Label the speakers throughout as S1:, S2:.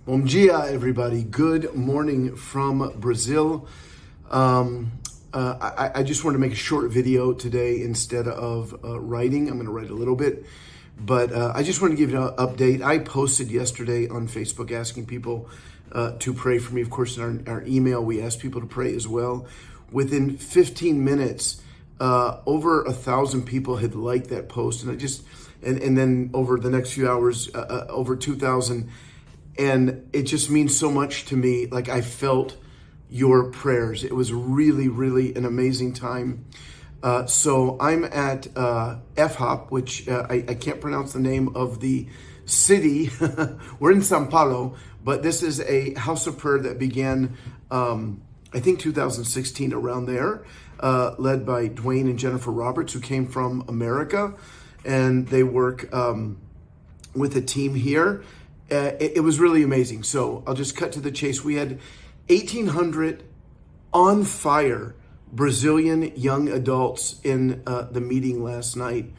S1: Bom dia, everybody. Good morning from Brazil. I just wanted to make a short video today instead of writing. I'm going to write a little bit, but I just wanted to give you an update. I posted yesterday on Facebook asking people to pray for me. Of course, in our email, we asked people to pray as well. Within 15 minutes, over 1,000 people had liked that post, and then over the next few hours, over 2,000. And it just means so much to me. Like, I felt your prayers. It was really, really an amazing time. So I'm at FHOP, which I can't pronounce the name of the city. We're in Sao Paulo, but this is a house of prayer that began, I think 2016, around there, led by Dwayne and Jennifer Roberts, who came from America, and they work with a team here. It was really amazing. So I'll just cut to the chase. We had 1,800 on fire Brazilian young adults in the meeting last night.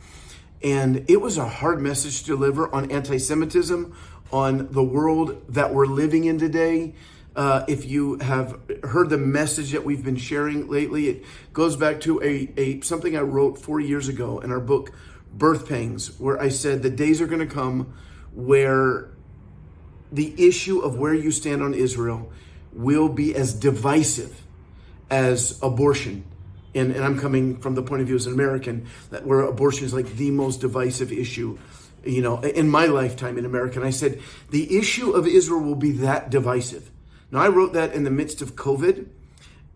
S1: And it was a hard message to deliver on anti-Semitism, on the world that we're living in today. If you have heard the message that we've been sharing lately, it goes back to something I wrote 4 years ago in our book, Birth Pangs, where I said the days are going to come where the issue of where you stand on Israel will be as divisive as abortion. And I'm coming from the point of view as an American, that where abortion is like the most divisive issue, in my lifetime in America. And I said, the issue of Israel will be that divisive. Now, I wrote that in the midst of COVID,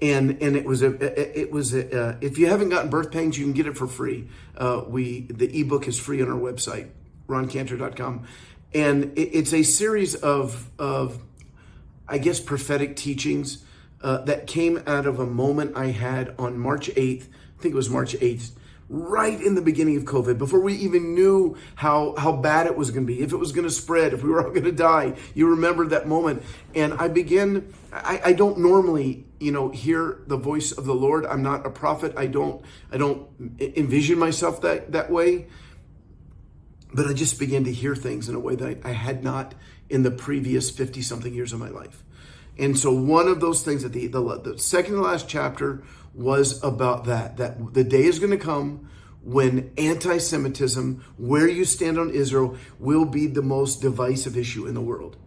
S1: and it was if you haven't gotten Birth Pangs, you can get it for free. The ebook is free on our website, roncantor.com. And it's a series of I guess, prophetic teachings that came out of a moment I had on March 8th. I think it was March 8th, right in the beginning of COVID, before we even knew how bad it was going to be, if it was going to spread, if we were all going to die. You remember that moment. And I don't normally, hear the voice of the Lord. I'm not a prophet. I don't envision myself that way. But I just began to hear things in a way that I had not in the previous 50-something years of my life. And so one of those things, the second to last chapter, was about that the day is going to come when anti-Semitism, where you stand on Israel, will be the most divisive issue in the world.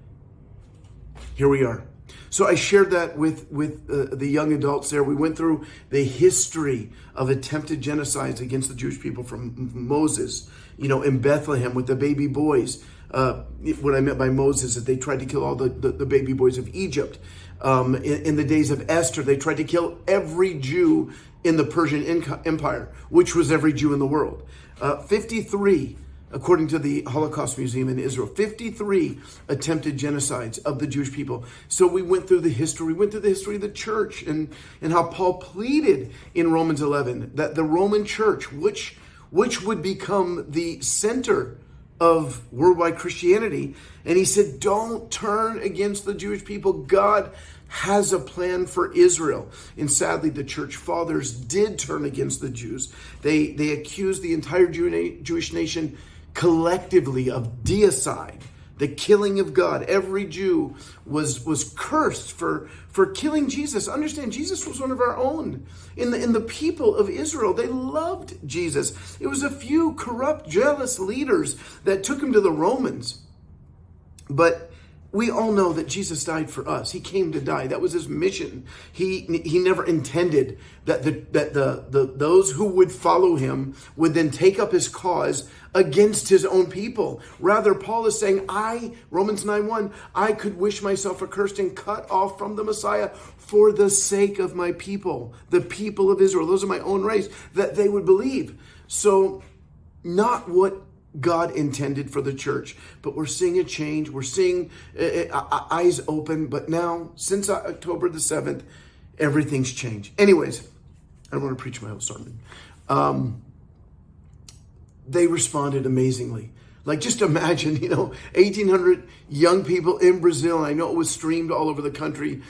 S1: Here we are. So I shared that with the young adults there. We went through the history of attempted genocides against the Jewish people from Moses, in Bethlehem with the baby boys. What I meant by Moses is that they tried to kill all the baby boys of Egypt. In the days of Esther, they tried to kill every Jew in the Persian Empire, which was every Jew in the world. 53, according to the Holocaust Museum in Israel, 53 attempted genocides of the Jewish people. So we went through the history. We went through the history of the church and how Paul pleaded in Romans 11 that the Roman church, which would become the center of worldwide Christianity. And he said, don't turn against the Jewish people. God has a plan for Israel. And sadly, the church fathers did turn against the Jews. They accused the entire Jewish nation collectively of deicide, the killing of God. Every Jew was cursed for killing Jesus. Understand, Jesus was one of our own. In the people of Israel, they loved Jesus. It was a few corrupt, jealous leaders that took him to the Romans. But we all know that Jesus died for us. He came to die. That was his mission. He never intended that those who would follow him would then take up his cause against his own people. Rather, Paul is saying, Romans 9:1, I could wish myself accursed and cut off from the Messiah for the sake of my people, the people of Israel. Those are my own race, that they would believe. So not what God intended for the church, but we're seeing a change. We're seeing eyes open. But now, since October the 7th, everything's changed. Anyways, I don't want to preach my whole sermon. They responded amazingly. Like, just imagine, 1,800 young people in Brazil, and I know it was streamed all over the country,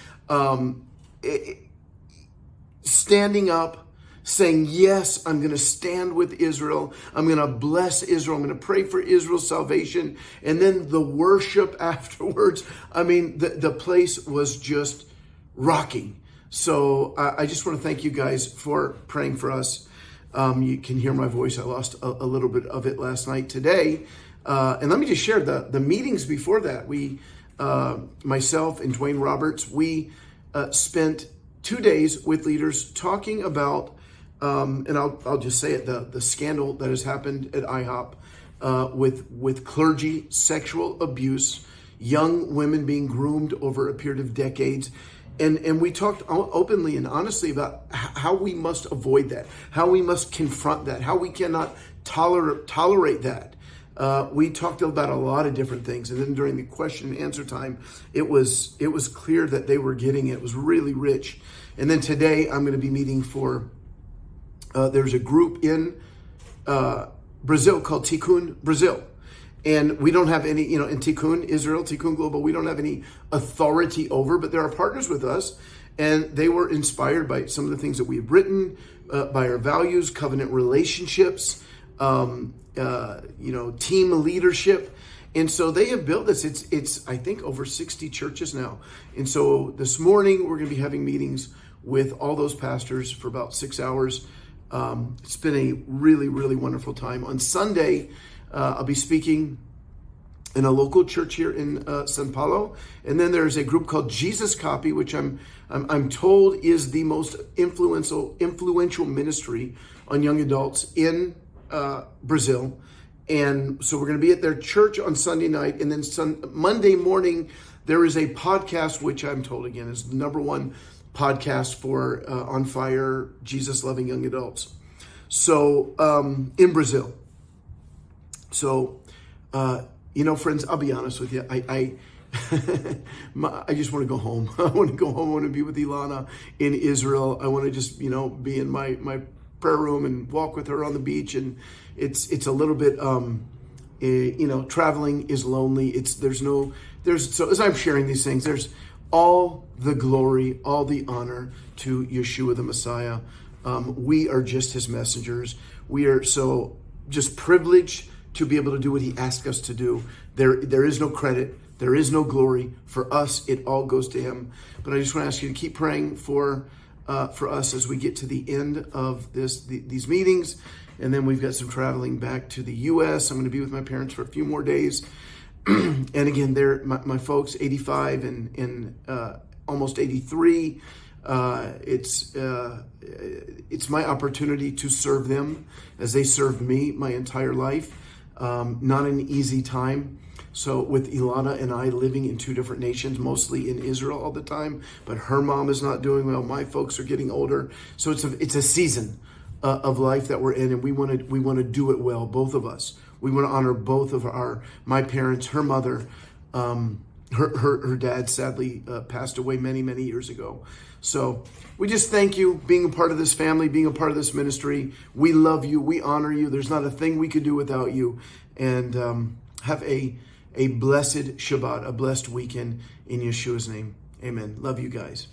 S1: standing up, saying, yes, I'm going to stand with Israel. I'm going to bless Israel. I'm going to pray for Israel's salvation. And then the worship afterwards, I mean, the place was just rocking. So I just want to thank you guys for praying for us. You can hear my voice. I lost a little bit of it last night. Today, and let me just share the meetings before that. We, myself and Dwayne Roberts, we spent 2 days with leaders talking about, and I'll just say it, the scandal that has happened at IHOP with clergy, sexual abuse, young women being groomed over a period of decades. And we talked openly and honestly about how we must avoid that, how we must confront that, how we cannot tolerate that. We talked about a lot of different things. And then during the question and answer time, it was clear that they were getting it. It was really rich. And then today I'm going to be meeting for, there's a group in Brazil called Tikkun Brazil. And we don't have any, in Tikkun Israel, Tikkun Global, we don't have any authority over, but there are partners with us. And they were inspired by some of the things that we've written, by our values, covenant relationships, team leadership. And so they have built this. It's I think over 60 churches now. And so this morning we're going to be having meetings with all those pastors for about 6 hours. It's been a really, really wonderful time. On Sunday, I'll be speaking in a local church here in São Paulo. And then there's a group called Jesus Copy, which I'm told is the most influential ministry on young adults in Brazil. And so we're going to be at their church on Sunday night. And then Monday morning, there is a podcast, which I'm told again is the #1 podcast for On Fire, Jesus Loving Young Adults. So in Brazil. So, friends, I'll be honest with you. I just want to go home. I want to go home. I want to be with Ilana in Israel. I want to just, be in my prayer room and walk with her on the beach. And it's a little bit, traveling is lonely. So as I'm sharing these things, there's all the glory, all the honor to Yeshua the Messiah. We are just his messengers. We are so just privileged to be able to do what he asked us to do. There is no credit. There is no glory. For us, it all goes to him. But I just want to ask you to keep praying for us as we get to the end of these meetings. And then we've got some traveling back to the U.S. I'm going to be with my parents for a few more days. And again, they're my folks, 85 and almost 83. It's my opportunity to serve them as they served me my entire life. Not an easy time. So with Ilana and I living in 2 different nations, mostly in Israel all the time, but her mom is not doing well. My folks are getting older. So it's a season of life that we're in, and we want to do it well, both of us. We want to honor both of my parents, her mother. Her dad sadly passed away many, many years ago. So we just thank you being a part of this family, being a part of this ministry. We love you. We honor you. There's not a thing we could do without you. And have a blessed Shabbat, a blessed weekend in Yeshua's name. Amen. Love you guys.